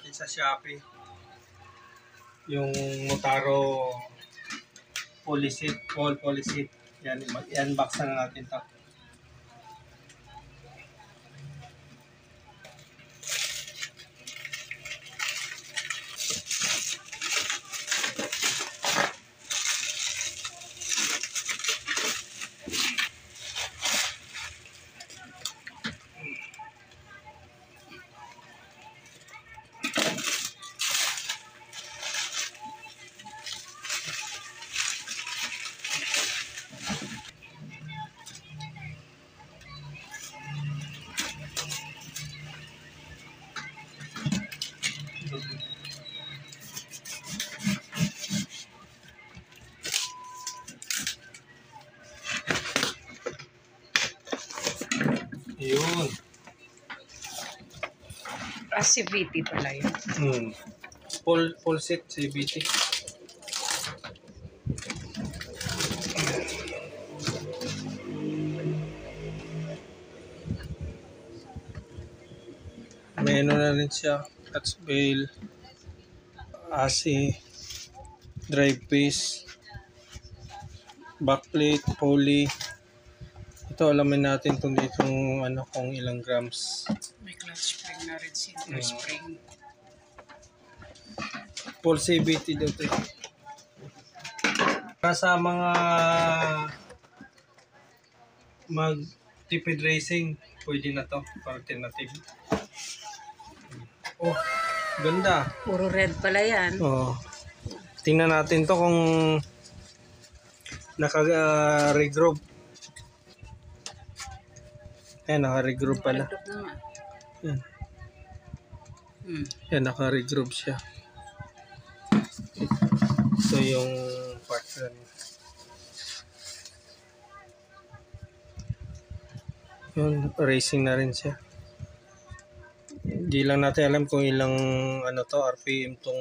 natin sa Shopee. Yung Motaro Polisit, Wall Polisit. Yan, i-unbox na natin ito. Yun. CVT pala yun. Full set CVT. May ano na rin siya. Touch bail. AC. Drive piece. Backplate. Pulley. Ito alamin natin kung ditong ano kung ilang grams. May clutch spring na rin, center spring. Full CVT dito. Sa mga mag-tipid racing, pwede na to. Alternative. Oh, ganda. Puro red pala yan. Oh. Tingnan natin to kung naka-regroup. Ayan, naka-regroup pala. Yan. Yan, naka-regroup siya. Ito yung part na niya. Yun, racing na rin siya. Hindi lang natin alam kung ilang ano to, RPM tong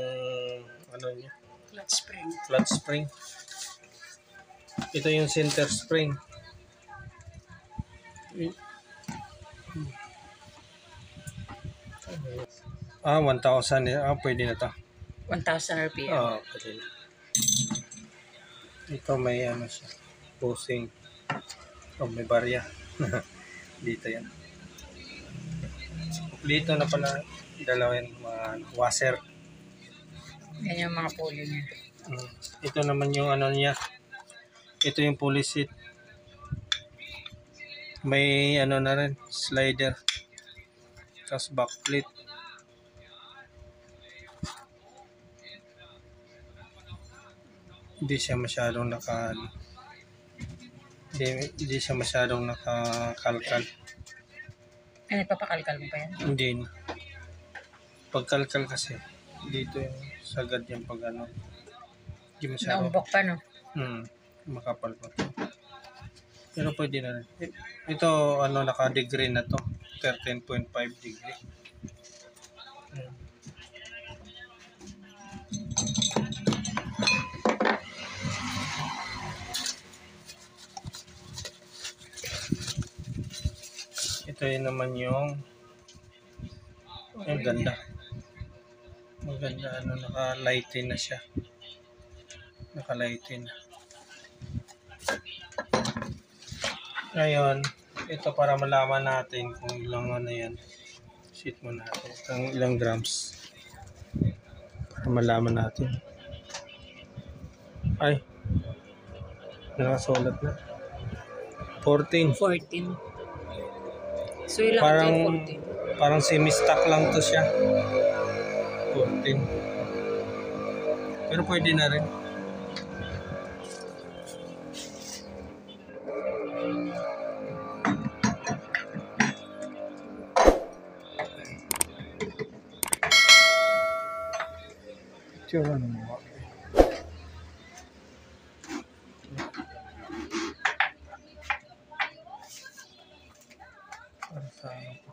ano niya. Clutch spring. Clutch spring. Ito yung center spring. 1,000 pwede na to. 1,000 RPM. Pwede na. Ito may ano siya. Posing. May barya. Dito yan. Dito na pala dalawa yung mga washer. Yan yung mga pulley niya. Ito naman yung ano niya. Ito yung pulley seat. May ano na rin. Slider. Tapos backplate. Hindi siya masyadong hindi siya masyadong nakakalkal. Ay, papakalkal mo pa yan? Hindi na. Pagkalkal kasi dito yung sagad yung pag ano. Hindi masyadong. Naumbok pa, no? Makapal pa. Pero pwede na rin. Ito ano naka-degree na to. 13.5 degree. Ito yun naman yung ganda. Maganda ano naka-lighten na siya. Naka-lighten na. Ngayon, ito para malaman natin kung ilang ano yan. Sheet mo natin. Kung ilang grams. Para malaman natin. Ay. Nakasulat na. 14. 14. So ilang Parang, 14? parang semi-stock lang to siya. 14. Pero pwede na rin. Tsura mo. Para sa ano po.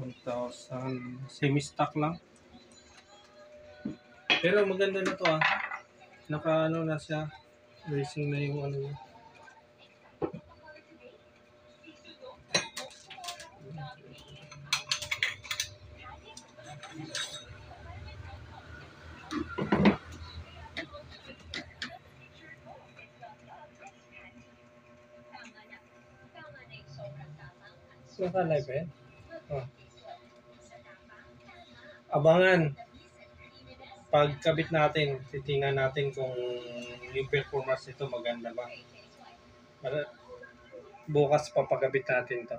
1,000. Semi-stock lang. Pero maganda na to Naka ano na siya. Racing na yung ano niya. Naka-live ba yan? Oh. Abangan. Pagkabit natin, titingnan natin kung yung performance nito maganda ba. Bukas papagabit natin to.